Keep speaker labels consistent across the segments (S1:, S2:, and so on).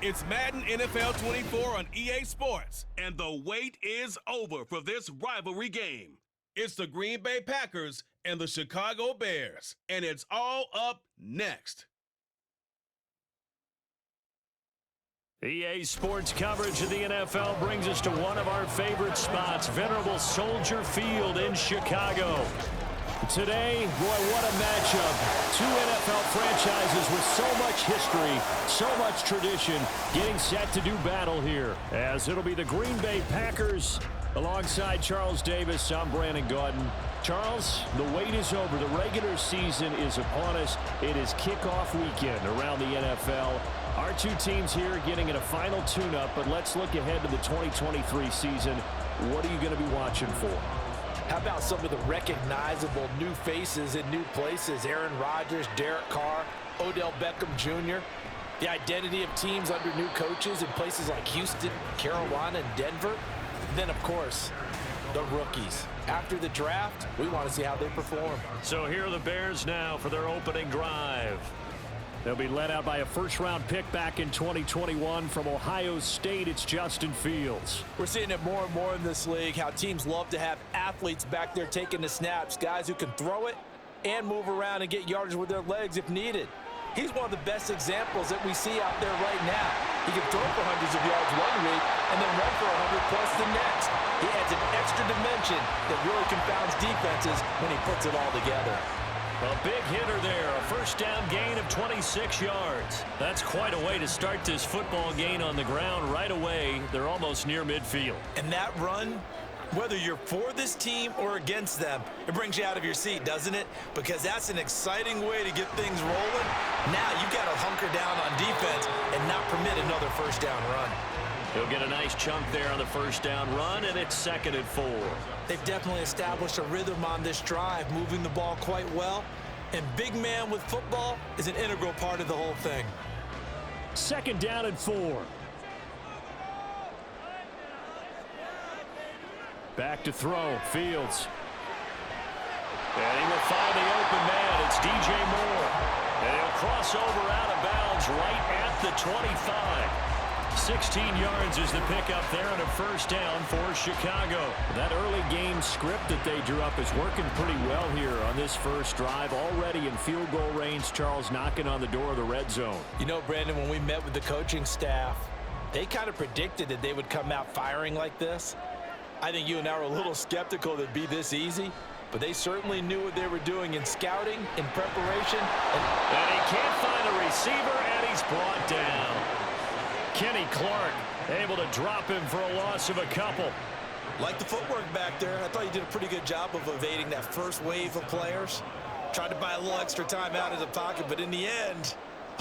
S1: It's Madden NFL 24 on EA Sports, and the wait is over for this rivalry game. It's the Green Bay Packers and the Chicago Bears, and it's all up next.
S2: EA Sports coverage of the NFL brings us to one of our favorite spots, venerable Soldier Field in Chicago. Today, boy, what a matchup. Two NFL franchises with so much history, so much tradition, getting set to do battle here. As it'll be the Green Bay Packers alongside Charles Davis. I'm Brandon Gaudin. Charles, the wait is over. The regular season is upon us. It is kickoff weekend around the NFL. Our two teams here getting in a final tune-up, but let's look ahead to the 2023 season. What are you going to be watching for?
S3: How about some of the recognizable new faces in new places? Aaron Rodgers, Derek Carr, Odell Beckham Jr. The identity of teams under new coaches in places like Houston, Carolina, and Denver. And then, of course, the rookies. After the draft, we want to see how they perform.
S2: So here are the Bears now for their opening drive. They'll be led out by a first-round pick back in 2021 from Ohio State. It's Justin Fields.
S3: We're seeing it more and more in this league, how teams love to have athletes back there taking the snaps, guys who can throw it and move around and get yardage with their legs if needed. He's one of the best examples that we see out there right now. He can throw for hundreds of yards one week and then run for 100-plus the next. He adds an extra dimension that really confounds defenses when he puts it all together.
S2: A big hitter there, a first down gain of 26 yards. That's quite a way to start this football game on the ground right away. They're almost near midfield.
S3: And that run, whether you're for this team or against them, it brings you out of your seat, doesn't it? Because that's an exciting way to get things rolling. Now you've got to hunker down on defense and not permit another first down run.
S2: He'll get a nice chunk there on the first down run, and it's 2nd and 4.
S3: They've definitely established a rhythm on this drive, moving the ball quite well. And big man with football is an integral part of the whole thing.
S2: 2nd down and 4. Back to throw, Fields. And he will find the open man. It's DJ Moore. And he'll cross over out of bounds right at the 25. 16 yards is the pickup there and a first down for Chicago. That early game script that they drew up is working pretty well here on this first drive. Already in field goal range, Charles knocking on the door of the red zone.
S3: You know, Brandon, when we met with the coaching staff, they kind of predicted that they would come out firing like this. I think you and I were a little skeptical that it'd be this easy, but they certainly knew what they were doing in scouting, in preparation.
S2: And he can't find a receiver, and he's brought down. Kenny Clark able to drop him for a loss of a couple.
S3: Like the footwork back there, I thought he did a pretty good job of evading that first wave of players. Tried to buy a little extra time out of the pocket, but in the end,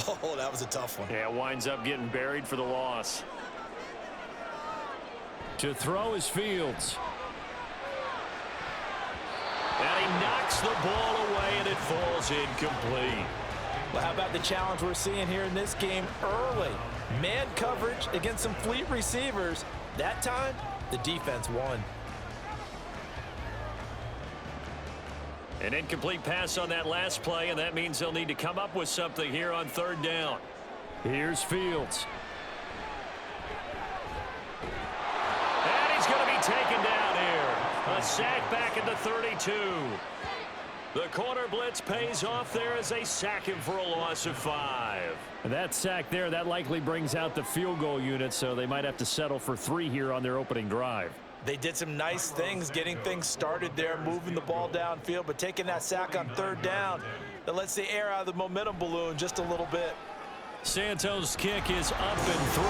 S3: oh, that was a tough one.
S2: Yeah, winds up getting buried for the loss. To throw is Fields. And he knocks the ball away, and it falls incomplete.
S3: Well, how about the challenge we're seeing here in this game early? Man coverage against some fleet receivers. That time, the defense won.
S2: An incomplete pass on that last play, and that means they'll need to come up with something here on 3rd down. Here's Fields. And he's going to be taken down here. A sack back at the 32. The corner blitz pays off there as they sack him for a loss of 5. And that sack there, that likely brings out the field goal unit, so they might have to settle for 3 here on their opening drive.
S3: They did some nice things getting things started there, moving the ball downfield, but taking that sack on 3rd down, that lets the air out of the momentum balloon just a little bit.
S2: Santos' kick is up and through,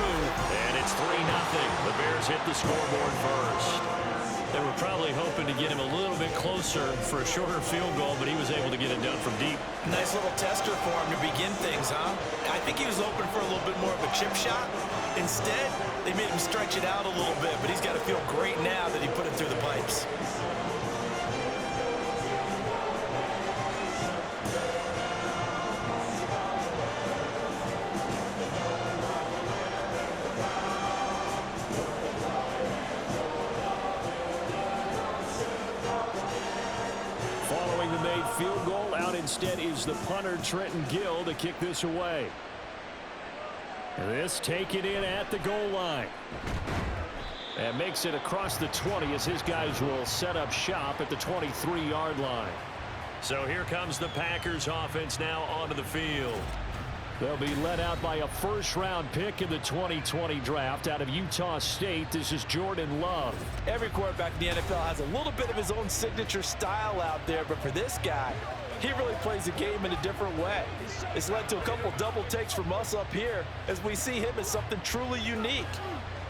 S2: and it's 3-0. The Bears hit the scoreboard first. They were probably hoping to get him a little bit closer for a shorter field goal, but he was able to get it done from deep.
S3: Nice little tester for him to begin things, huh? I think he was open for a little bit more of a chip shot. Instead, they made him stretch it out a little bit, but he's got to feel great now that he put it through the pipes.
S2: Field goal out instead is the punter Trenton Gill to kick this away. This taken in at the goal line. And makes it across the 20 as his guys will set up shop at the 23-yard line. So here comes the Packers offense now onto the field. They'll be led out by a first-round pick in the 2020 draft out of Utah State. This is Jordan Love.
S3: Every quarterback in the NFL has a little bit of his own signature style out there, but for this guy, he really plays the game in a different way. It's led to a couple double takes from us up here as we see him as something truly unique.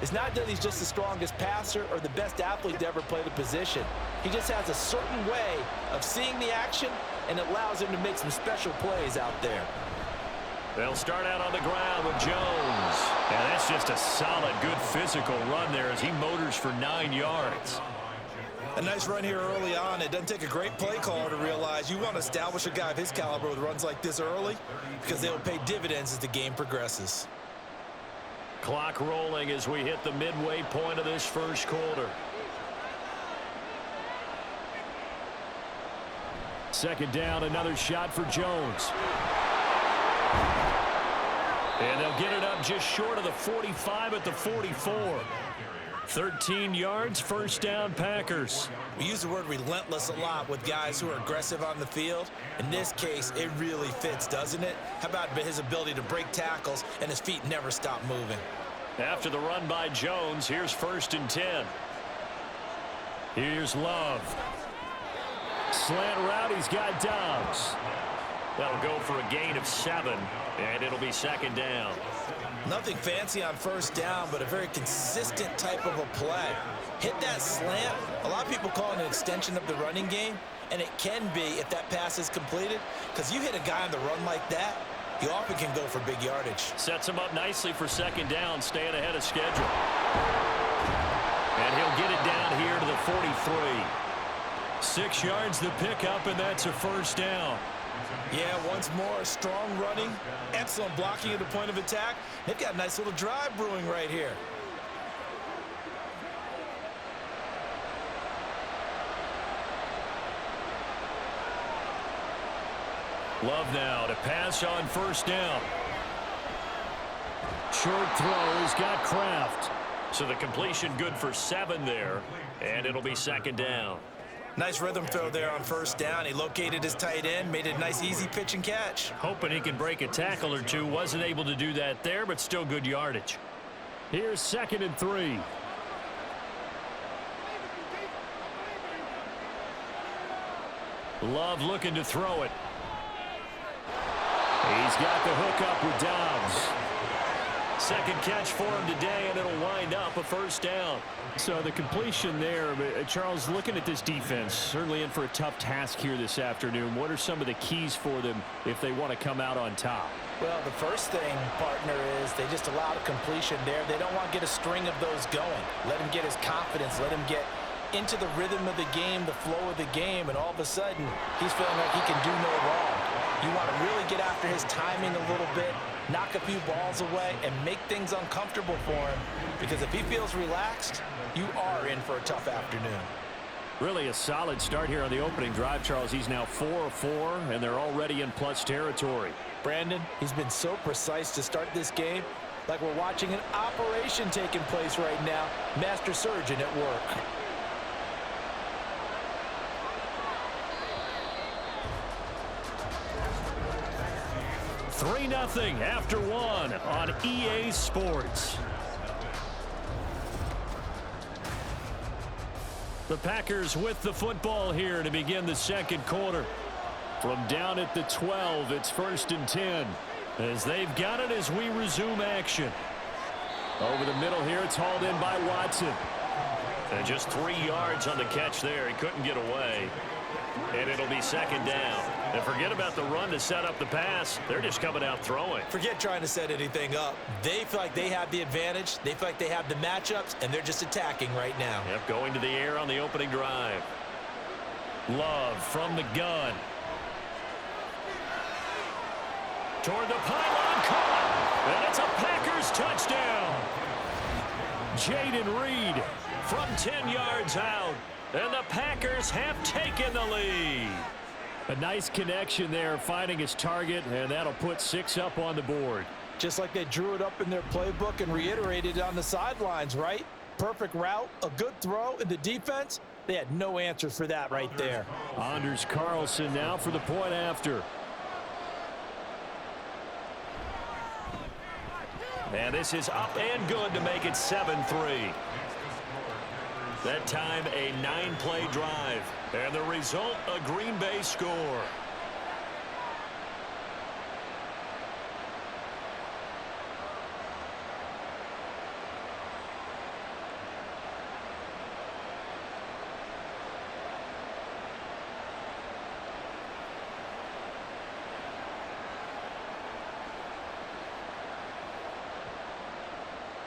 S3: It's not that he's just the strongest passer or the best athlete to ever play the position. He just has a certain way of seeing the action, and it allows him to make some special plays out there.
S2: They'll start out on the ground with Jones. And that's just a solid, good physical run there as he motors for 9 yards.
S3: A nice run here early on. It doesn't take a great play caller to realize you want to establish a guy of his caliber with runs like this early because they will pay dividends as the game progresses.
S2: Clock rolling as we hit the midway point of this first quarter. Second down, another shot for Jones. And they'll get it up just short of the 45 at the 44. 13 yards, first down, Packers.
S3: We use the word relentless a lot with guys who are aggressive on the field. In this case, it really fits, doesn't it? How about his ability to break tackles and his feet never stop moving?
S2: After the run by Jones, here's 1st and 10. Here's Love. Slant route, he's got Dobbs. That'll go for a gain of 7, and it'll be 2nd down.
S3: Nothing fancy on first down, but a very consistent type of a play. Hit that slant. A lot of people call it an extension of the running game, and it can be if that pass is completed, because you hit a guy on the run like that, you often can go for big yardage.
S2: Sets him up nicely for 2nd down, staying ahead of schedule. And he'll get it down here to the 43. 6 yards the pickup, and that's a first down.
S3: Yeah, once more, strong running, excellent blocking at the point of attack. They've got a nice little drive brewing right here.
S2: Love now to pass on first down. Short throw, he's got Kraft. So the completion good for 7 there, and it'll be 2nd down.
S3: Nice rhythm throw there on first down. He located his tight end, made it a nice easy pitch and catch.
S2: Hoping he can break a tackle or two. Wasn't able to do that there, but still good yardage. Here's 2nd and 3. Love looking to throw it. He's got the hook up with Dobbs. Second catch for him today, and it'll wind up a first down. So the completion there, Charles, looking at this defense, certainly in for a tough task here this afternoon. What are some of the keys for them if they want to come out on top?
S3: Well, the first thing, partner, is they just allow the completion there. They don't want to get a string of those going. Let him get his confidence. Let him get into the rhythm of the game, the flow of the game, and all of a sudden, he's feeling like he can do no wrong. You want to really get after his timing a little bit, knock a few balls away, and make things uncomfortable for him. Because if he feels relaxed, you are in for a tough afternoon.
S2: Really a solid start here on the opening drive, Charles. He's now 4 of 4, and they're already in plus territory.
S3: Brandon, he's been so precise to start this game, like we're watching an operation taking place right now. Master surgeon at work.
S2: Three 3-0 after 1 on EA Sports. The Packers with the football here to begin the second quarter. From down at the 12, it's 1st and 10. As they've got it as we resume action. Over the middle here, it's hauled in by Watson. And just 3 yards on the catch there. He couldn't get away. And it'll be 2nd down. And forget about the run to set up the pass. They're just coming out throwing.
S3: Forget trying to set anything up. They feel like they have the advantage. They feel like they have the matchups, and they're just attacking right now.
S2: Yep, going to the air on the opening drive. Love from the gun. Toward the pylon, caught. And it's a Packers touchdown. Jaden Reed from 10 yards out. And the Packers have taken the lead. A nice connection there, finding his target, and that'll put 6 up on the board.
S3: just like they drew it up in their playbook and reiterated it on the sidelines, right? Perfect route, a good throw, and the defense, they had no answer for that right there.
S2: Anders Carlson now for the point after. And this is up and good to make it 7-3. That time, a 9-play drive. And the result, a Green Bay score.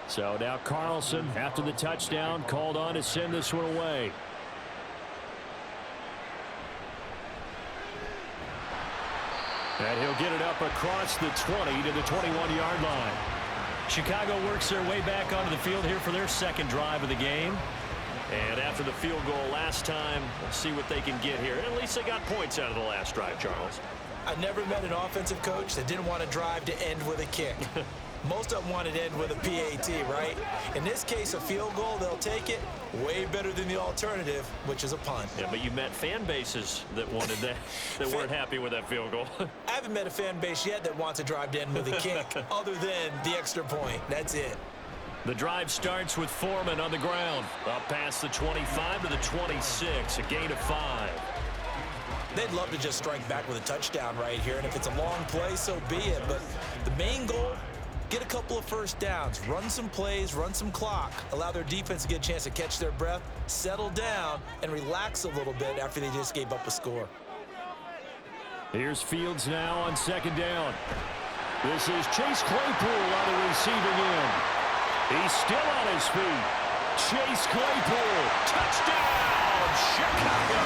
S2: So now Carlson, after the touchdown, called on to send this one away. And he'll get it up across the 20 to the 21-yard line. Chicago works their way back onto the field here for their second drive of the game. And after the field goal last time, we'll see what they can get here. At least they got points out of the last drive, Charles.
S3: I never met an offensive coach that didn't want to drive to end with a kick. Most of them wanted to end with a PAT, right? In this case, a field goal, they'll take it. Way better than the alternative, which is a punt.
S2: Yeah, but you met fan bases that wanted that, that weren't happy with that field goal.
S3: I haven't met a fan base yet that wants to drive to end with a kick, other than the extra point. That's it.
S2: The drive starts with Foreman on the ground. Up past the 25 to the 26, a gain of 5.
S3: They'd love to just strike back with a touchdown right here, and if it's a long play, so be it. But the main goal, get a couple of first downs, run some plays, run some clock, allow their defense to get a chance to catch their breath, settle down, and relax a little bit after they just gave up a score.
S2: Here's Fields now on second down. This is Chase Claypool on the receiving end. He's still on his feet. Chase Claypool, touchdown, Chicago!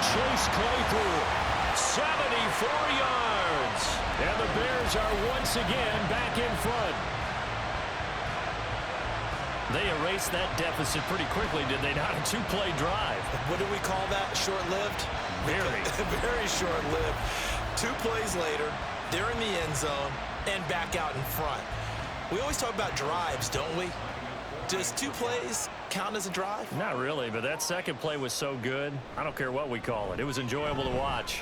S2: Chase Claypool, 74 yards. And the Bears are once again back in front. They erased that deficit pretty quickly, did they not? A 2-play drive.
S3: What do we call that? Short-lived?
S2: Very.
S3: Very short-lived. 2 plays later, they're in the end zone and back out in front. We always talk about drives, don't we? Does 2 plays count as a drive?
S2: Not really, but that second play was so good. I don't care what we call it. It was enjoyable to watch.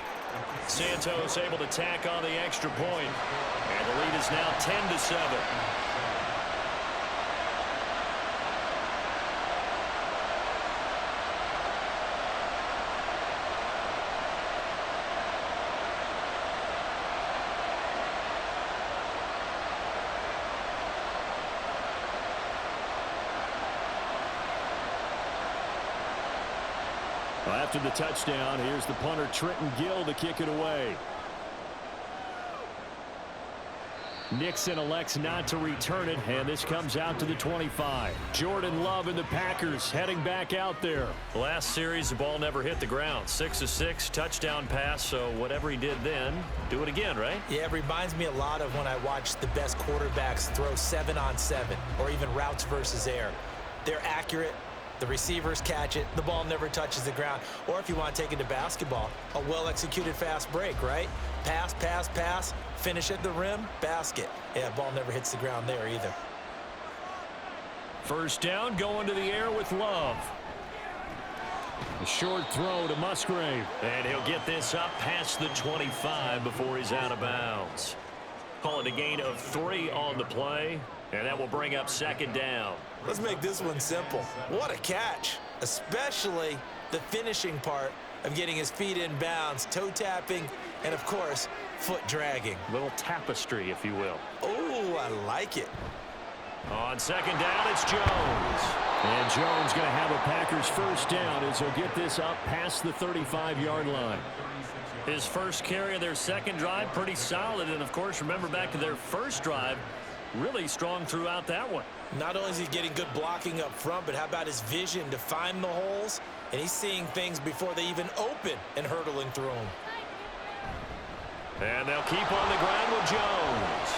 S2: Santos able to tack on the extra point. And the lead is now 10-7. After the touchdown, here's the punter Trenton Gill to kick it away. Nixon elects not to return it, and this comes out to the 25. Jordan Love and the Packers heading back out there. Last series, the ball never hit the ground. 6 of 6, touchdown pass, so whatever he did then, do it again, right?
S3: Yeah, it reminds me a lot of when I watch the best quarterbacks throw 7-on-7 or even routes versus air. They're accurate. The receivers catch it. The ball never touches the ground. Or if you want to take it to basketball, a well-executed fast break, right? Pass, pass, pass, finish at the rim, basket. Yeah, ball never hits the ground there either.
S2: First down, going to the air with Love. A short throw to Musgrave. And he'll get this up past the 25 before he's out of bounds. Call it a gain of 3 on the play. And that will bring up second down.
S3: Let's make this one simple. What a catch, especially the finishing part of getting his feet in bounds, toe tapping, and of course, foot dragging.
S2: Little tapestry, if you will.
S3: Oh, I like it.
S2: On second down, it's Jones. And Jones going to have a Packers first down as he'll get this up past the 35-yard line. His first carry of their second drive, pretty solid. And, of course, remember back to their first drive, really strong throughout that one.
S3: Not only is he getting good blocking up front, but how about his vision to find the holes? And he's seeing things before they even open and hurdling through them.
S2: And they'll keep on the ground with Jones.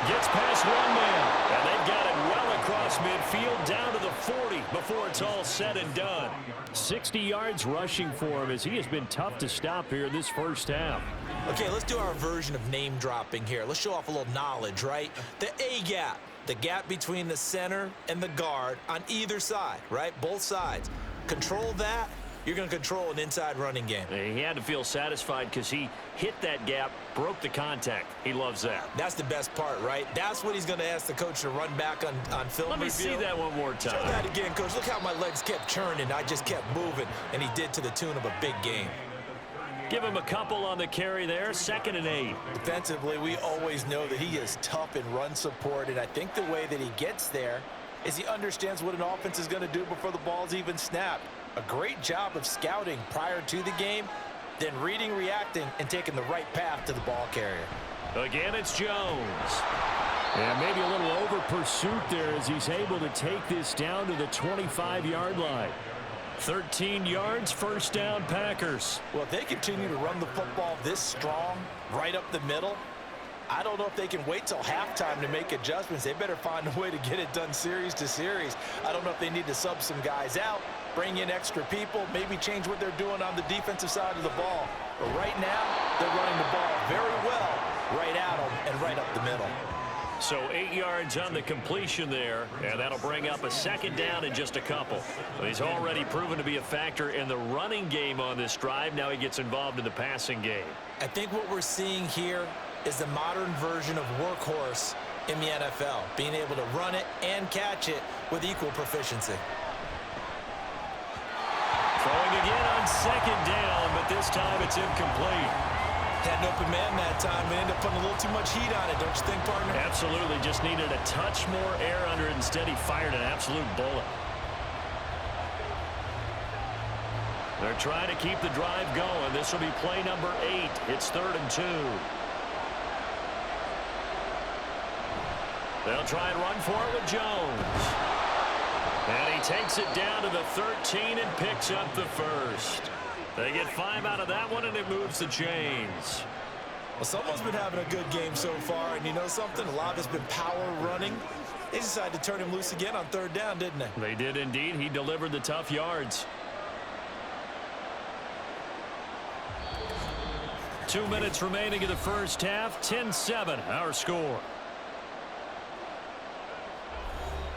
S2: Gets past one man, and they've got it well across across midfield down to the 40 before it's all said and done. 60 yards rushing for him as he has been tough to stop here this first half.
S3: Okay, let's do our version of name dropping here. Let's show off a little knowledge, right? The A-gap, the gap between the center and the guard on either side, right? Both sides. Control that, you're going to control an inside running game.
S2: He had to feel satisfied because he hit that gap, broke the contact. He loves that.
S3: That's the best part, right? That's what he's going to ask the coach to run back on film
S2: Let me
S3: review.
S2: see that one more time.
S3: Show that again, coach. Look how my legs kept churning. I just kept moving, and he did to the tune of a big game.
S2: Give him a couple on the carry there, 2nd and 8.
S3: Defensively, we always know that he is tough in run support, and I think the way that he gets there is he understands what an offense is going to do before the ball's even snapped. A great job of scouting prior to the game, then reading, reacting, and taking the right path to the ball carrier.
S2: Again, it's Jones. And maybe a little over pursuit there as he's able to take this down to the 25-yard line. 13 yards, first down, Packers.
S3: Well, if they continue to run the football this strong, right up the middle, I don't know if they can wait till halftime to make adjustments. They better find a way to get it done series to series. I don't know if they need to sub some guys out, bring in extra people, maybe change what they're doing on the defensive side of the ball. But right now, they're running the ball very well right at them and right up the middle.
S2: So 8 yards on the completion there, and that'll bring up a 2nd down in just a couple. But he's already proven to be a factor in the running game on this drive. Now he gets involved in the passing game.
S3: I think what we're seeing here is the modern version of workhorse in the NFL, being able to run it and catch it with equal proficiency.
S2: Throwing again on 2nd down, but this time it's incomplete.
S3: Had an open man that time and ended up putting a little too much heat on it, don't you think, partner?
S2: Absolutely, just needed a touch more air under it. Instead, he fired an absolute bullet. They're trying to keep the drive going. This will be play number 8. It's 3rd and 2. They'll try and run for it with Jones. And he takes it down to the 13 and picks up the first. They get 5 out of that one, and it moves the chains.
S3: Well, someone's been having a good game so far, and you know something? A lot of it's been power running. They decided to turn him loose again on 3rd down, didn't they?
S2: They did indeed. He delivered the tough yards. 2 minutes remaining in the first half. 10-7, our score.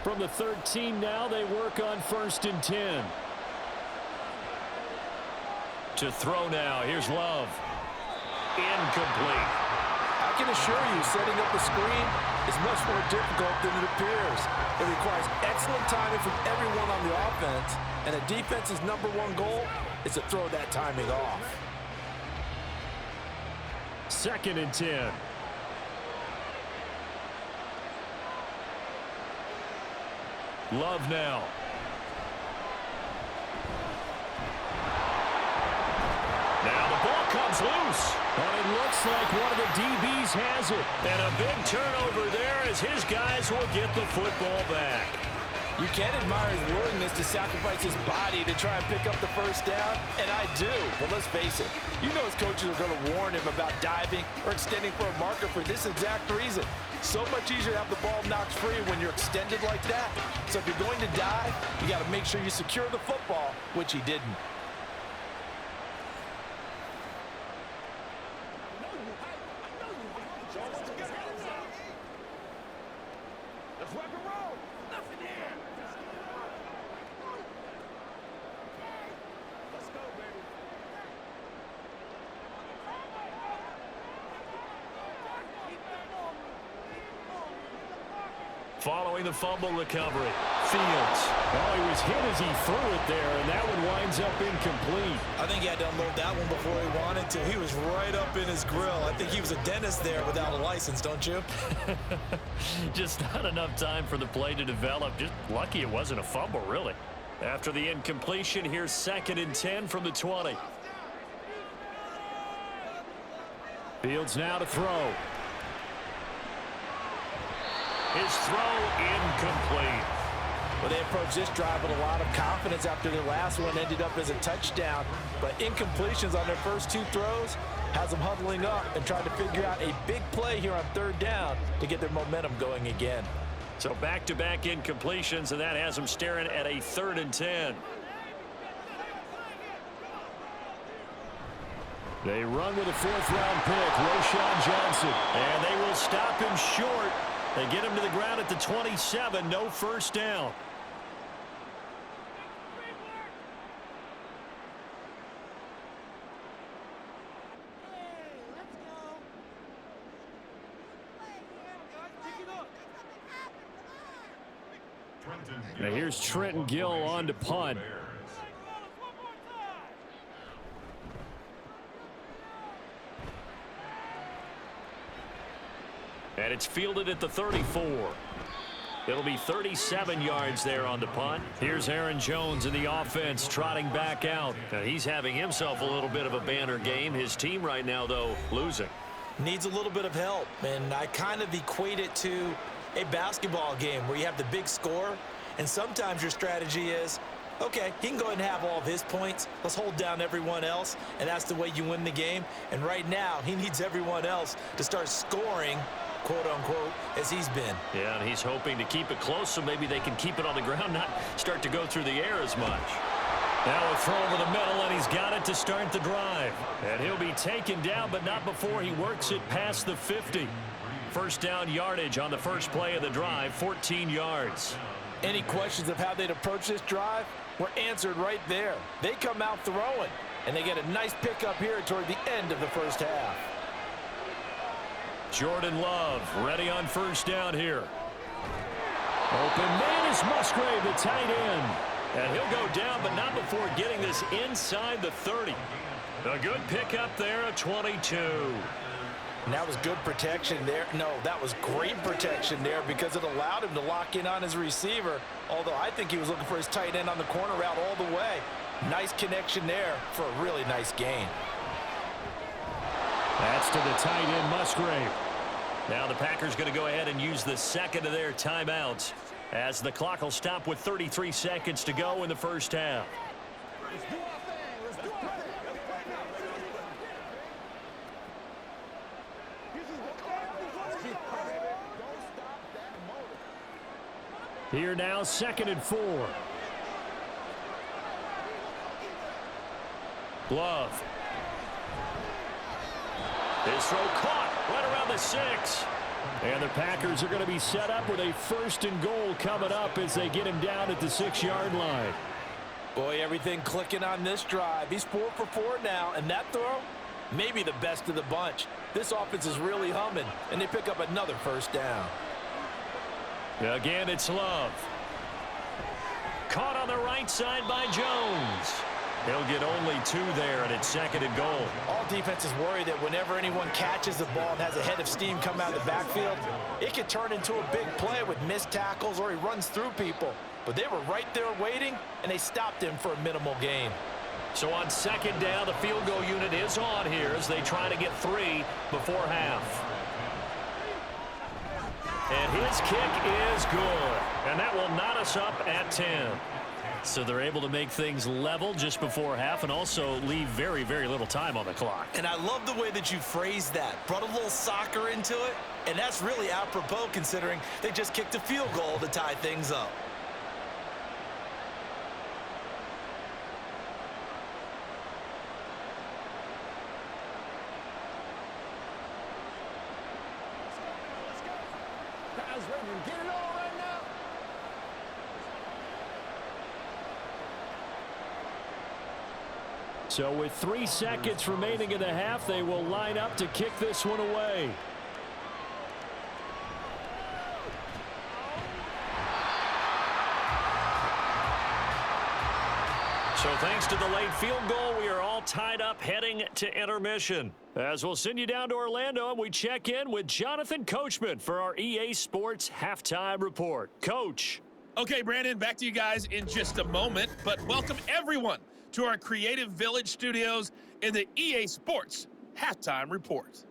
S2: From the 13 now, they work on 1st and 10. To throw now. Here's Love. Incomplete.
S3: I can assure you, setting up a screen is much more difficult than it appears. It requires excellent timing from everyone on the offense, and the defense's #1 goal is to throw that timing off.
S2: 2nd and 10. Love now. Now the ball comes loose. And it looks like one of the DBs has it. And a big turnover there as his guys will get the football back.
S3: You can admire his willingness to sacrifice his body to try and pick up the first down, and I do. But let's face it, you know his coaches are going to warn him about diving or extending for a marker for this exact reason. So much easier to have the ball knocked free when you're extended like that. So if you're going to dive, you got to make sure you secure the football, which he didn't.
S2: Following the fumble recovery, Fields. Oh, he was hit as he threw it there, and that one winds up incomplete.
S3: I think he had to unload that one before he wanted to. He was right up in his grill. I think he was a dentist there without a license, don't you?
S2: Just not enough time for the play to develop. Just lucky it wasn't a fumble, really. After the incompletion, here's 2nd and 10 from the 20. Fields now to throw. His throw incomplete.
S3: Well, they approached this drive with a lot of confidence after their last one ended up as a touchdown. But incompletions on their first 2 throws has them huddling up and trying to figure out a big play here on 3rd down to get their momentum going again.
S2: So back-to-back incompletions, and that has them staring at a 3rd and 10. They run with a 4th-round pick, Roschon Johnson. And they will stop him short. They get him to the ground at the 27, no first down. Now here's Trenton Gill on to punt. And it's fielded at the 34. It'll be 37 yards there on the punt. Here's Aaron Jones in the offense trotting back out. Now he's having himself a little bit of a banner game. His team right now, though, losing.
S3: Needs a little bit of help, and I kind of equate it to a basketball game where you have the big score, and sometimes your strategy is, okay, he can go ahead and have all of his points. Let's hold down everyone else, and that's the way you win the game. And right now, he needs everyone else to start scoring, quote-unquote, as he's been.
S2: Yeah, and he's hoping to keep it close so maybe they can keep it on the ground, not start to go through the air as much. Now a throw over the middle, and he's got it to start the drive. And he'll be taken down, but not before he works it past the 50. First down yardage on the first play of the drive, 14 yards.
S3: Any questions of how they'd approach this drive were answered right there. They come out throwing, and they get a nice pickup here toward the end of the first half.
S2: Jordan Love ready on first down here. Open man is Musgrave, the tight end. And he'll go down, but not before getting this inside the 30. A good pickup there at 22.
S3: And that was good protection there. No, that was great protection there because it allowed him to lock in on his receiver, although I think he was looking for his tight end on the corner route all the way. Nice connection there for a really nice gain.
S2: That's to the tight end, Musgrave. Now the Packers going to go ahead and use the second of their timeouts as the clock will stop with 33 seconds to go in the first half. Here now, 2nd and 4. Love. This throw caught right around the 6. And the Packers are going to be set up with a 1st and goal coming up as they get him down at the 6-yard line.
S3: Boy, everything clicking on this drive. He's 4 for 4 now, and that throw, maybe the best of the bunch. This offense is really humming, and they pick up another first down.
S2: Again, it's Love. Caught on the right side by Jones. He'll get only 2 there, and it's 2nd and goal.
S3: All defenses worry that whenever anyone catches the ball and has a head of steam come out of the backfield, it could turn into a big play with missed tackles or he runs through people. But they were right there waiting, and they stopped him for a minimal gain.
S2: So on 2nd down, the field goal unit is on here as they try to get 3 before half. And his kick is good. And that will knot us up at 10. So they're able to make things level just before half and also leave very, very little time on the clock.
S3: And I love the way that you phrased that. Brought a little soccer into it. And that's really apropos considering they just kicked a field goal to tie things up.
S4: Get it all right now.
S2: So with 3 seconds remaining in the half, they will line up to kick this one away. So thanks to the late field goal, we are all tied up heading to intermission. As we'll send you down to Orlando, and we check in with Jonathan Coachman for our EA Sports Halftime Report. Coach.
S5: Okay, Brandon, back to you guys in just a moment, but welcome everyone to our Creative Village studios in the EA Sports Halftime Report.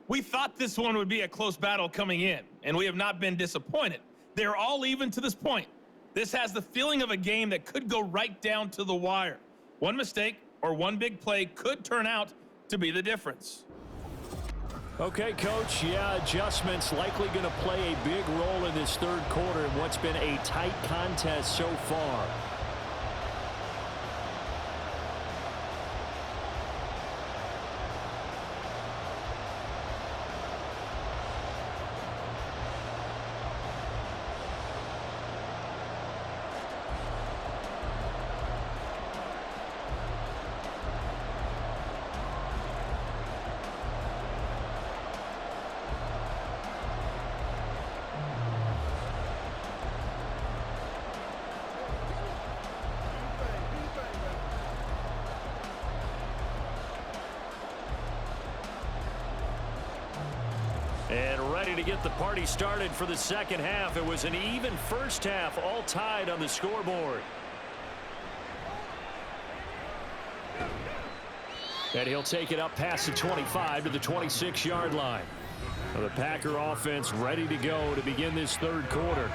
S5: We thought this one would be a close battle coming in, and we have not been disappointed. They're all even to this point. This has the feeling of a game that could go right down to the wire. One mistake or one big play could turn out to be the difference.
S2: Okay, Coach, yeah, adjustments likely going to play a big role in this third quarter in what's been a tight contest so far. And ready to get the party started for the second half. It was an even first half, all tied on the scoreboard. And he'll take it up past the 25 to the 26-yard line. Well, the Packer offense ready to go to begin this third quarter.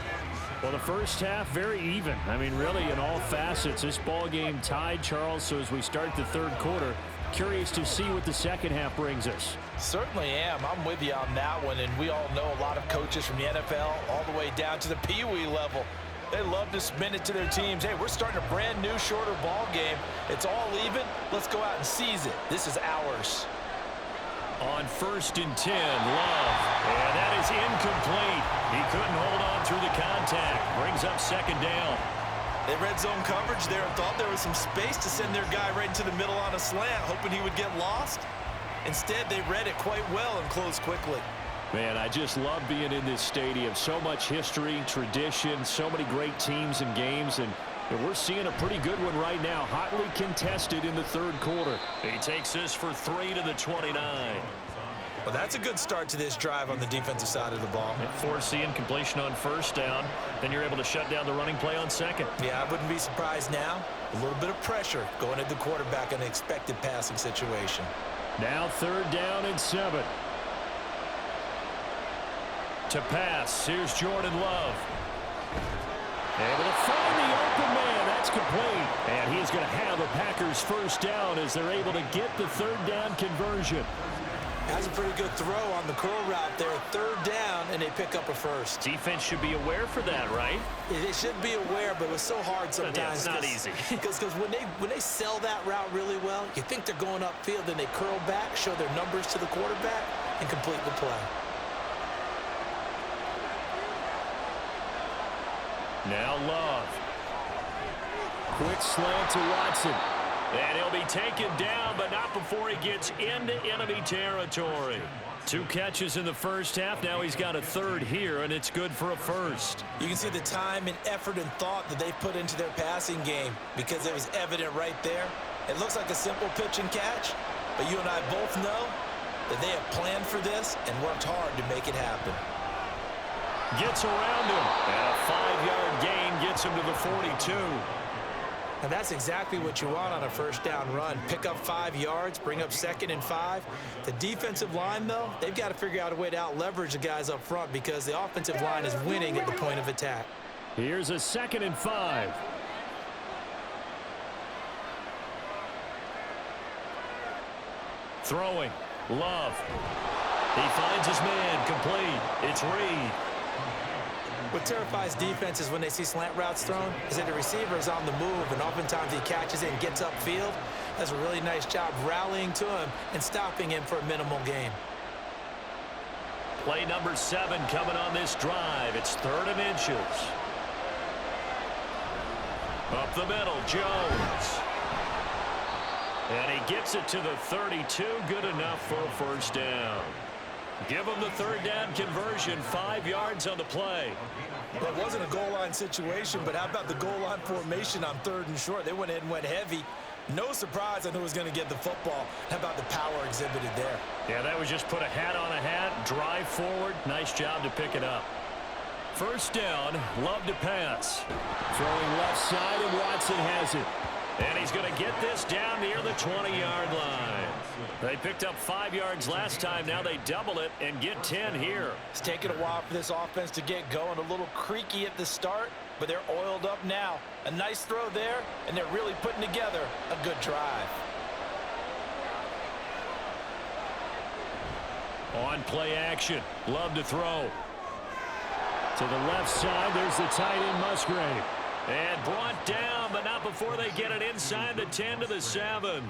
S2: Well, the first half, very even. I mean, really, in all facets, this ball game tied, Charles. So as we start the third quarter, curious to see what the second half brings us.
S3: Certainly am. I'm with you on that one. And we all know a lot of coaches from the NFL all the way down to the Pee-wee level. They love to spin it to their teams. Hey, we're starting a brand new, shorter ball game. It's all even. Let's go out and seize it. This is ours.
S2: On 1st and 10, Love. And that is incomplete. He couldn't hold on through the contact. Brings up second down.
S3: They red zone coverage there and thought there was some space to send their guy right into the middle on a slant, hoping he would get lost. Instead, they read it quite well and closed quickly.
S2: Man, I just love being in this stadium. So much history, tradition, so many great teams and games, and we're seeing a pretty good one right now. Hotly contested in the third quarter. He takes this for 3 to the 29.
S3: Well, that's a good start to this drive on the defensive side of the ball.
S2: Foreseeing completion on first down. Then you're able to shut down the running play on second.
S3: Yeah, I wouldn't be surprised now. A little bit of pressure going at the quarterback in an expected passing situation.
S2: Now 3rd down and 7. To pass, here's Jordan Love. Able to find the open man. That's complete. And he's going to have a Packers first down as they're able to get the 3rd down conversion.
S3: That's a pretty good throw on the curl route there. 3rd down, and they pick up a first.
S2: Defense should be aware for that, right?
S3: They should be aware, but it was so hard sometimes.
S2: Yeah, it's not easy.
S3: Because when they sell that route really well, you think they're going upfield, then they curl back, show their numbers to the quarterback, and complete the play.
S2: Now Love. Quick slant to Watson. And he'll be taken down, but not before he gets into enemy territory. 2 catches in the first half. Now he's got a 3rd here, and it's good for a first.
S3: You can see the time and effort and thought that they've put into their passing game because it was evident right there. It looks like a simple pitch and catch, but you and I both know that they have planned for this and worked hard to make it happen.
S2: Gets around him, and a 5-yard gain gets him to the 42.
S3: And that's exactly what you want on a first down run. Pick up 5 yards, bring up 2nd and 5. The defensive line, though, they've got to figure out a way to out-leverage the guys up front because the offensive line is winning at the point of attack.
S2: Here's a 2nd and 5. Throwing. Love. He finds his man. Complete. It's Reed.
S3: What terrifies defenses when they see slant routes thrown is that the receiver is on the move, and oftentimes he catches it and gets upfield. Does a really nice job rallying to him and stopping him for a minimal gain.
S2: Play number 7 coming on this drive. It's 3rd and inches. Up the middle, Jones. And he gets it to the 32. Good enough for a first down. Give him the 3rd down conversion. 5 yards on the play.
S3: Well, it wasn't a goal line situation, but how about the goal line formation on 3rd and short? They went in and went heavy. No surprise on who was going to get the football. How about the power exhibited there?
S2: Yeah, that was just put a hat on a hat, drive forward. Nice job to pick it up. First down, Love to pass. Throwing left side, and Watson has it. And he's going to get this down near the 20-yard line. They picked up 5 yards last time. Now they double it and get 10 here.
S3: It's taken a while for this offense to get going. A little creaky at the start, but they're oiled up now. A nice throw there, and they're really putting together a good drive.
S2: On play action. Love to throw. To the left side, there's the tight end Musgrave. And brought down, but not before they get it inside the 10 to the 7.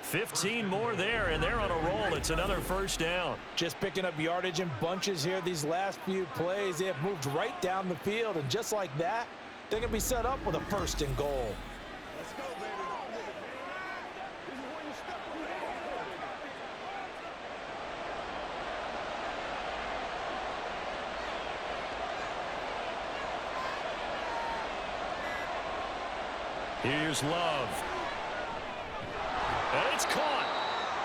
S2: 15 more there, and they're on a roll. It's another first down.
S3: Just picking up yardage in bunches here these last few plays. They have moved right down the field, and just like that, they're going to be set up with a 1st and goal.
S4: Let's go, baby. This is where you step up.
S2: Here's Love. And it's caught.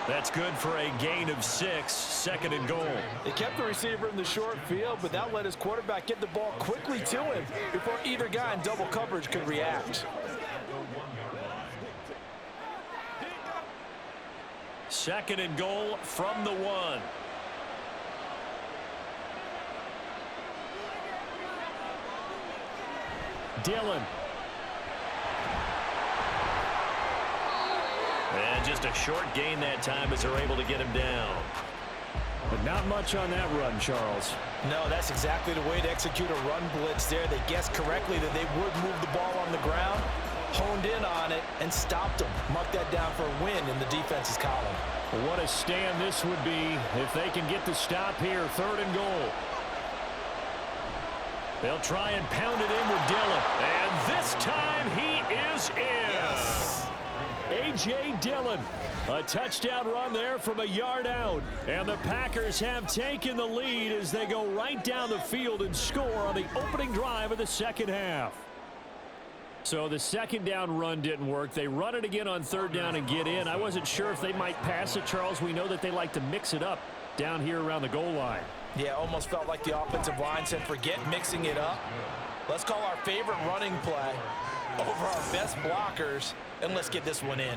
S2: That's good for a gain of 6, 2nd and goal.
S3: They kept the receiver in the short field, but that let his quarterback get the ball quickly to him before either guy in double coverage could react.
S2: 2nd and goal from the 1. Dillon. And just a short gain that time as they're able to get him down. But not much on that run, Charles.
S3: No, that's exactly the way to execute a run blitz there. They guessed correctly that they would move the ball on the ground, honed in on it, and stopped them. Mark that down for a win in the defense's column.
S2: Well, what a stand this would be if they can get the stop here. 3rd and goal. They'll try and pound it in with Dillon. And this time he is in.
S3: Yes.
S2: A.J. Dillon. A touchdown run there from a yard out. And the Packers have taken the lead as they go right down the field and score on the opening drive of the 2nd half. So the 2nd down run didn't work. They run it again on 3rd down and get in. I wasn't sure if they might pass it, Charles. We know that they like to mix it up down here around the goal line.
S3: Yeah, almost felt like the offensive line said, forget mixing it up. Let's call our favorite running play over our best blockers, and let's get this one in.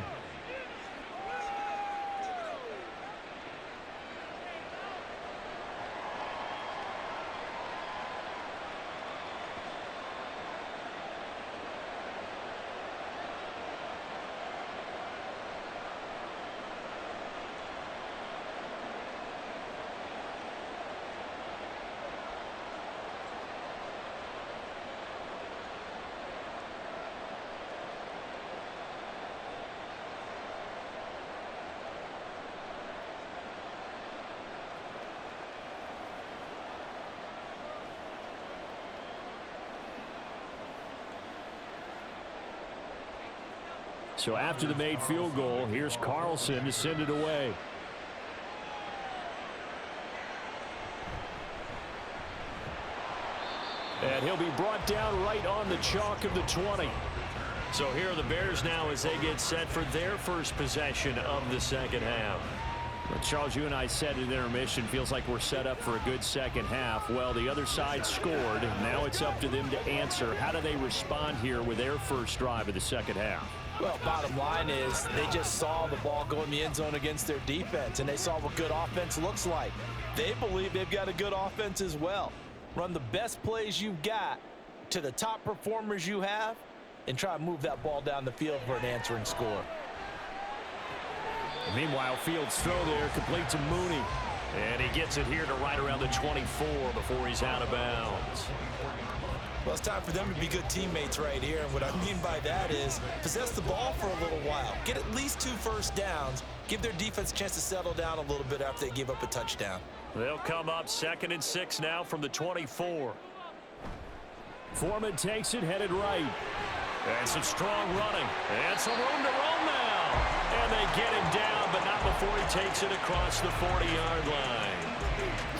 S2: So after the made field goal, here's Carlson to send it away. And he'll be brought down right on the chalk of the 20. So here are the Bears now as they get set for their first possession of the 2nd half. Well, Charles, you and I said in intermission, feels like we're set up for a good 2nd half. Well, the other side scored. Now it's up to them to answer. How do they respond here with their first drive of the 2nd half?
S3: Well, bottom line is they just saw the ball go in the end zone against their defense, and they saw what good offense looks like. They believe they've got a good offense as well. Run the best plays you've got to the top performers you have and try to move that ball down the field for an answering score.
S2: Meanwhile, Fields' throw there complete to Mooney. And he gets it here to right around the 24 before he's out of bounds.
S3: Well, it's time for them to be good teammates right here. And what I mean by that is possess the ball for a little while. Get at least 2 first downs. Give their defense a chance to settle down a little bit after they give up a touchdown.
S2: They'll come up 2nd and 6 now from the 24. Foreman takes it, headed right. And some strong running. And some room to roam now. And they get him down, but not before he takes it across the 40-yard line.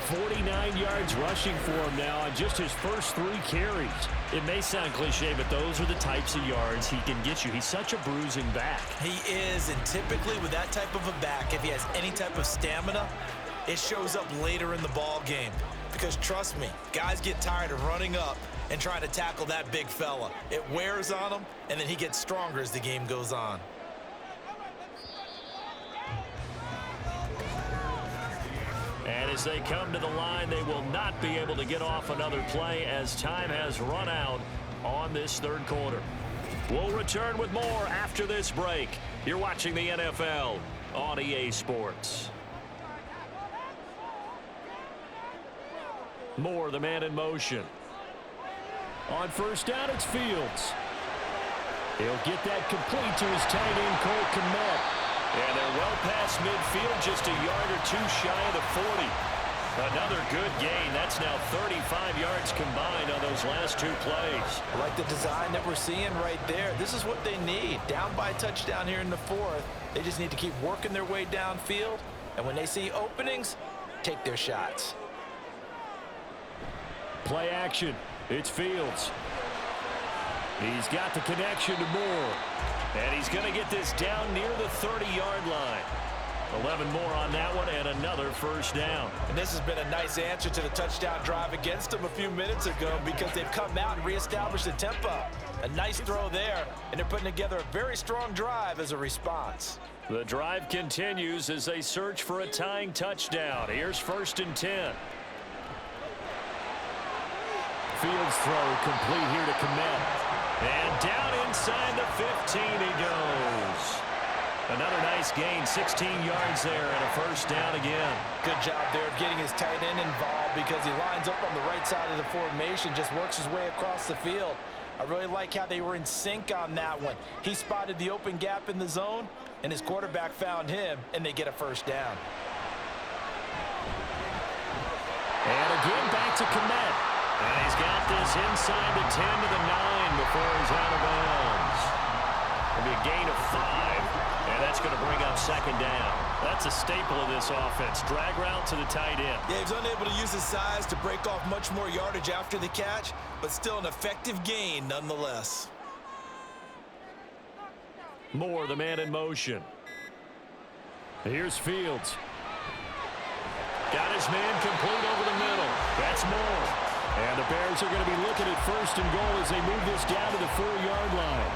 S2: 49 yards rushing for him now on just his first 3 carries. It may sound cliche, but those are the types of yards he can get you. He's such a bruising back.
S3: He is, and typically with that type of a back, if he has any type of stamina, it shows up later in the ball game. Because trust me, guys get tired of running up and trying to tackle that big fella. It wears on him, and then he gets stronger as the game goes on.
S2: And as they come to the line, they will not be able to get off another play as time has run out on this 3rd quarter. We'll return with more after this break. You're watching the NFL on EA Sports. Moore, the man in motion. On first down, it's Fields. He'll get that complete to his tight end, Cole Kmet. And they're well past midfield, just a yard or two shy of the 40. Another good gain. That's now 35 yards combined on those last two plays.
S3: I like the design that we're seeing right there. This is what they need. Down by a touchdown here in the fourth. They just need to keep working their way downfield. And when they see openings, take their shots.
S2: Play action. It's Fields. He's got the connection to Moore. And he's going to get this down near the 30-yard line. 11 more on that one and another first down.
S3: And this has been a nice answer to the touchdown drive against them a few minutes ago because they've come out and reestablished the tempo. A nice throw there, and they're putting together a very strong drive as a response.
S2: The drive continues as they search for a tying touchdown. Here's 1st and 10. Fields throw complete here to Kmet. And down inside the 15 he goes. Another nice gain, 16 yards there and a first down again.
S3: Good job there of getting his tight end involved because he lines up on the right side of the formation, just works his way across the field. I really like how they were in sync on that one. He spotted the open gap in the zone, and his quarterback found him, and they get a first down.
S2: And again back to Kmet. And he's got this inside the 10 to the 9 before he's out of bounds. It'll be a gain of 5, and that's going to bring up 2nd down. That's a staple of this offense. Drag route to the tight end.
S3: Yeah, he's unable to use his size to break off much more yardage after the catch, but still an effective gain nonetheless.
S2: Moore, the man in motion. Here's Fields. Got his man complete over the middle. That's Moore. And the Bears are going to be looking at 1st and goal as they move this down to the 4-yard line.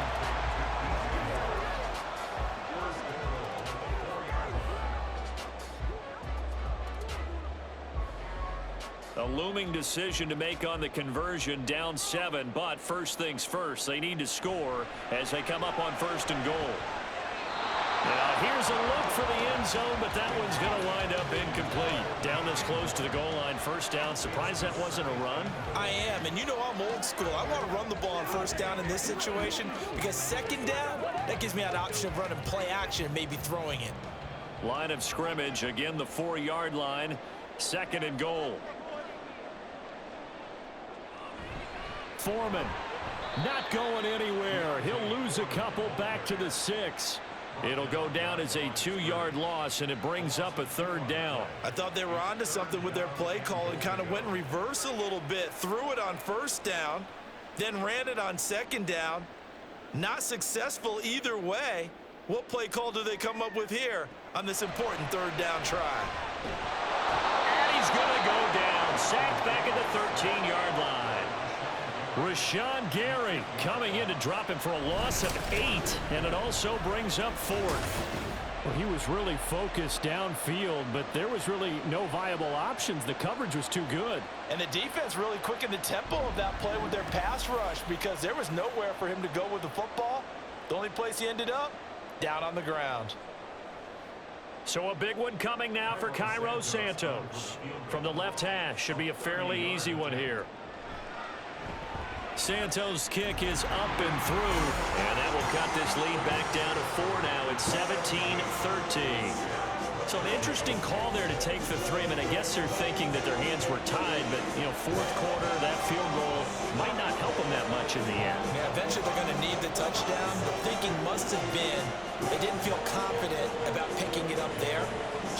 S2: A looming decision to make on the conversion, down 7, but first things first, they need to score as they come up on 1st and goal. Now here's a look for the end zone, but that one's going to wind up incomplete. Down this close to the goal line, first down. Surprised that wasn't a run?
S3: I am, and you know I'm old school. I want to run the ball on 1st down in this situation because 2nd down, that gives me an option of running play action and maybe throwing it.
S2: Line of scrimmage, again the 4-yard line, 2nd and goal. Foreman not going anywhere. He'll lose a couple back to the 6. It'll go down as a 2-yard loss, and it brings up a 3rd down.
S3: I thought they were onto something with their play call and kind of went in reverse a little bit. Threw it on 1st down, then ran it on 2nd down. Not successful either way. What play call do they come up with here on this important 3rd down try?
S2: And he's going to go down. Sacked back at the 13-yard line. Rashawn Gary coming in to drop him for a loss of 8, and it also brings up 4th. Well, he was really focused downfield, but there was really no viable options. The coverage was too good.
S3: And the defense really quickened the tempo of that play with their pass rush because there was nowhere for him to go with the football. The only place he ended up, down on the ground.
S2: So a big one coming now for Cairo Santos. From the left hash, should be a fairly easy one here. Santos' kick is up and through, and that will cut this lead back down to 4 now. It's 17-13. So an interesting call there to take the 3. I mean, I guess they're thinking that their hands were tied, but, you know, 4th quarter, that field goal might not help them that much in the end.
S3: Yeah, eventually they're going to need the touchdown. The thinking must have been they didn't feel confident about picking it up there,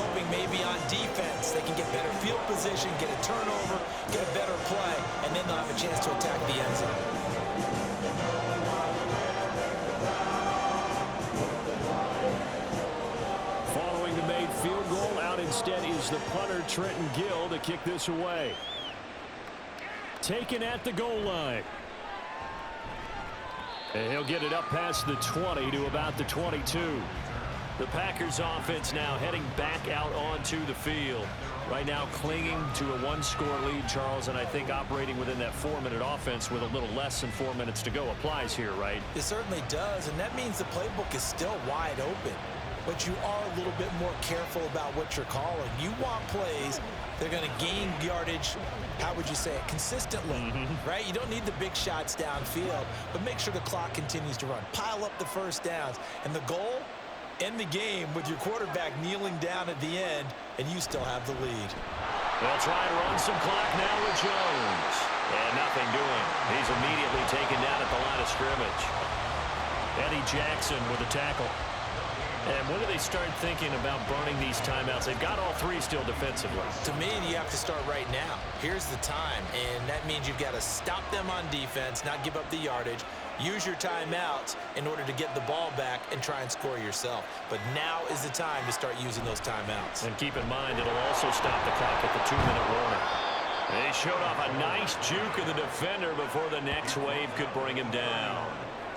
S3: hoping maybe on defense they can get better field position, get a turnover, get a better play, and then they'll have a chance to attack the end zone.
S2: Following the made field goal, out instead is the punter, Trenton Gill, to kick this away. Taken at the goal line. And he'll get it up past the 20 to about the 22. The Packers offense now heading back out onto the field. Right now clinging to a 1-score lead, Charles, and I think operating within that 4-minute offense with a little less than 4 minutes to go applies here, right?
S3: It certainly does, and that means the playbook is still wide open. but you are a little bit more careful about what you're calling. You want plays that are going to gain yardage, how would you say it, consistently, right? You don't need the big shots downfield, but make sure the clock continues to run. Pile up the first downs. And the goal, end the game with your quarterback kneeling down at the end, and you still have the lead.
S2: They'll try and run some clock now with Jones. And nothing doing. He's immediately taken down at the line of scrimmage. Eddie Jackson with a tackle. And when do they start thinking about burning these timeouts? They've got all three still defensively.
S3: To me, you have to start right now. Here's the time, and that means you've got to stop them on defense, not give up the yardage, use your timeouts in order to get the ball back and try and score yourself. But now is the time to start using those timeouts. And
S2: keep in mind, it'll also stop the clock at the 2-minute warning. They showed off a nice juke of the defender before the next wave could bring him down.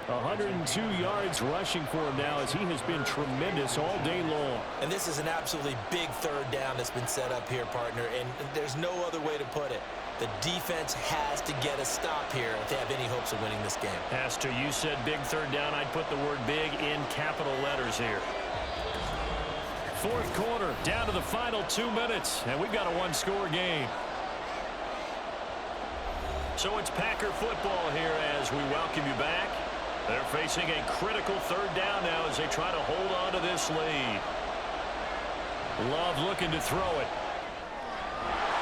S2: 102 yards rushing for him now as he has been tremendous all day long.
S3: And this is an absolutely big third down that's been set up here, partner, and there's no other way to put it. The defense has to get a stop here if they have any hopes of winning this game.
S2: Has to. You said big third down. I'd put the word big in capital letters here. Fourth quarter, down to the final 2 minutes, and we've got a one-score game. So it's Packer football here as we welcome you back. They're facing a critical third down now as they try to hold on to this lead. Love looking to throw it.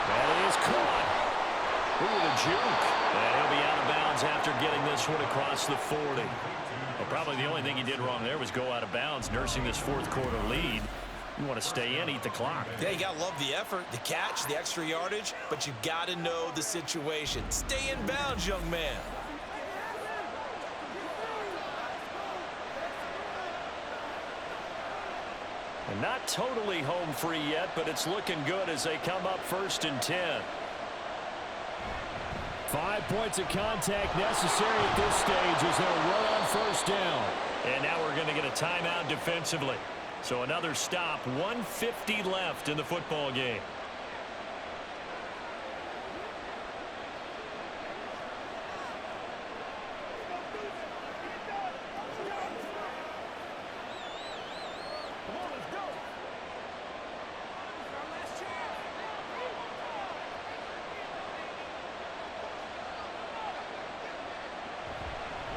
S2: That is caught. Ooh, the juke. And he'll be out of bounds after getting this one across the 40. Well, probably the only thing he did wrong there was go out of bounds, nursing this fourth quarter lead. You want to stay in, eat the clock.
S3: Yeah, you got to love the effort, the catch, the extra yardage, but you got to know the situation. Stay in bounds, young man.
S2: And not totally home free yet, but it's looking good as they come up 1st and 10.
S6: 5 points of contact necessary at this stage as they'll run on first down.
S2: And now we're going to get a timeout defensively. So another stop, 1:50 left in the football game.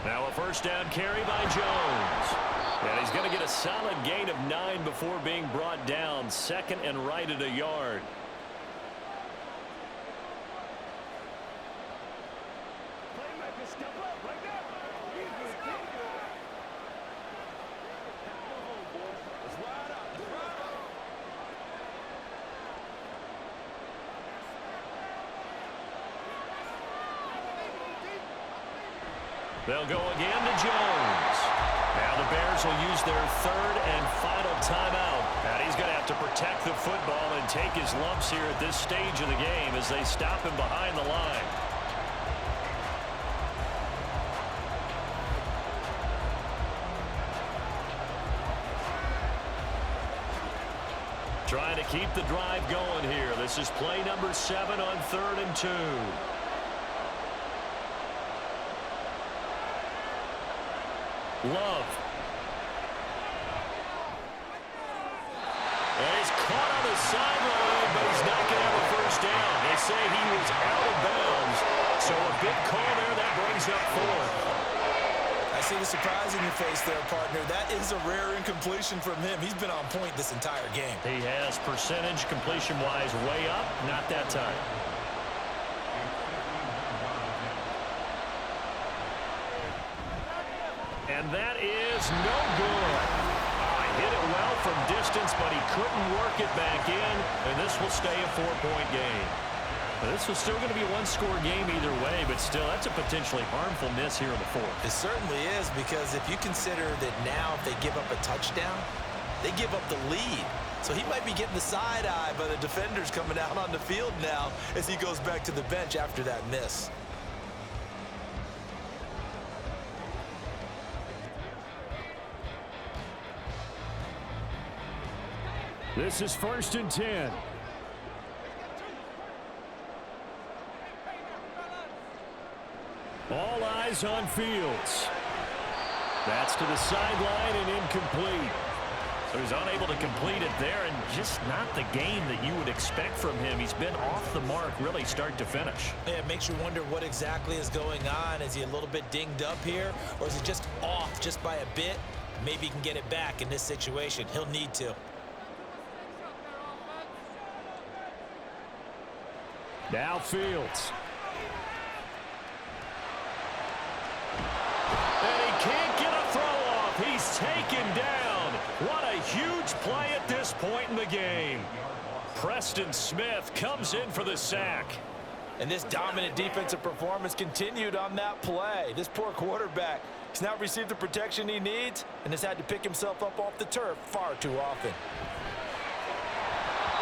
S2: Now a first down carry by Jones. And he's going to get a solid gain of 9 before being brought down. 2nd and right at a yard.
S4: Playmaker, step up right now. It's wide out. It's wide out.
S2: They'll go again to Jones. Now the Bears will use their 3rd and final timeout. And he's going to have to protect the football and take his lumps here at this stage of the game as they stop him behind the line. Trying to keep the drive going here. This is play number 7 on 3rd and 2. Love. And he's caught on the sideline, but he's not going to have a first down. They say he was out of bounds. So a big call there that brings up 4th.
S3: I see the surprise in your face there, partner. That is a rare incompletion from him. He's been on point this entire game.
S2: He has percentage completion-wise way up. Not that time. And that is no good. He hit it well from distance, but he couldn't work it back in, and this will stay a 4-point game. Now, this was still going to be a one-score game either way, but still, that's a potentially harmful miss here in the 4th.
S3: It certainly is, because if you consider that now if they give up a touchdown, they give up the lead. So he might be getting the side eye by the defenders coming out on the field now as he goes back to the bench after that miss.
S6: This is 1st and 10. All eyes on Fields. That's to the sideline and incomplete.
S2: Who's unable to complete it there, and just not the game that you would expect from him. He's been off the mark really start to finish.
S3: Yeah, it makes you wonder what exactly is going on. Is he a little bit dinged up here, or is he just off just by a bit? Maybe he can get it back in this situation. He'll need to.
S6: Now Fields.
S2: And he can't get a throw off. He's taken down. What a huge play at this point in the game. Preston Smith comes in for the sack.
S3: And this dominant defensive performance continued on that play. This poor quarterback has not received the protection he needs and has had to pick himself up off the turf far too often.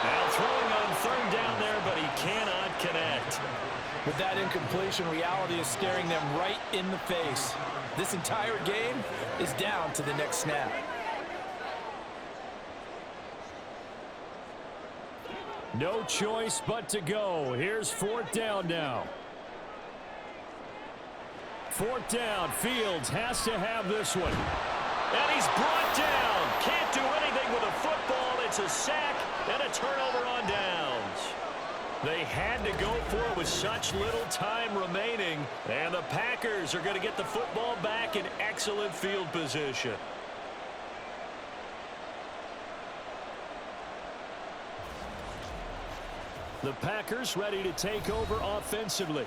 S2: Now throwing on third down there, but he cannot connect.
S3: With that incompletion, reality is staring them right in the face. This entire game is down to the next snap.
S6: No choice but to go. Here's fourth down now. Fourth down. Fields has to have this one.
S2: And he's brought down. Can't do anything with a football. It's a sack and a turnover on downs. They had to go for it with such little time remaining. And the Packers are going to get the football back in excellent field position.
S6: The Packers ready to take over offensively.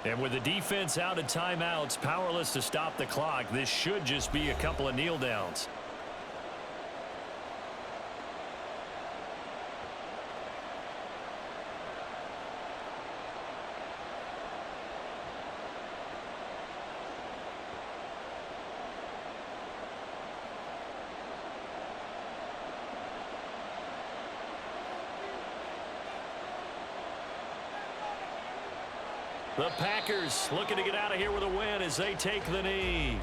S2: And with the defense out of timeouts, powerless to stop the clock, this should just be a couple of kneel downs. The Packers looking to get out of here with a win as they take the knee.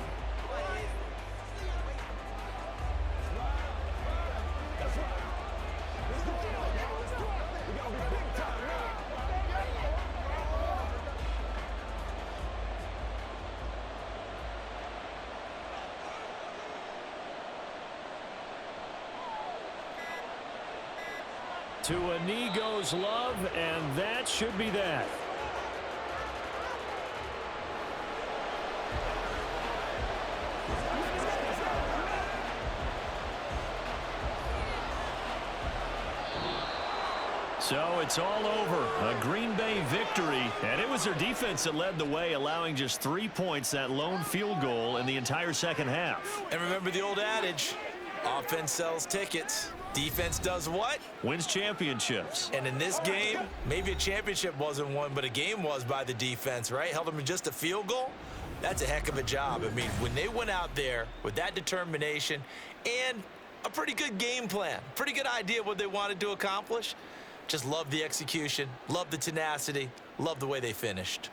S6: To a knee goes Love, and that should be that.
S2: So it's all over. A Green Bay victory, and it was their defense that led the way, allowing just 3 points, that lone field goal in the entire second half.
S3: And remember the old adage, offense sells tickets. Defense does what?
S2: Wins championships.
S3: And in this game, maybe a championship wasn't won, but a game was by the defense, right? Held them to just a field goal. That's a heck of a job. I mean, when they went out there with that determination and a pretty good game plan, pretty good idea what they wanted to accomplish, just love the execution, love the tenacity, love the way they finished.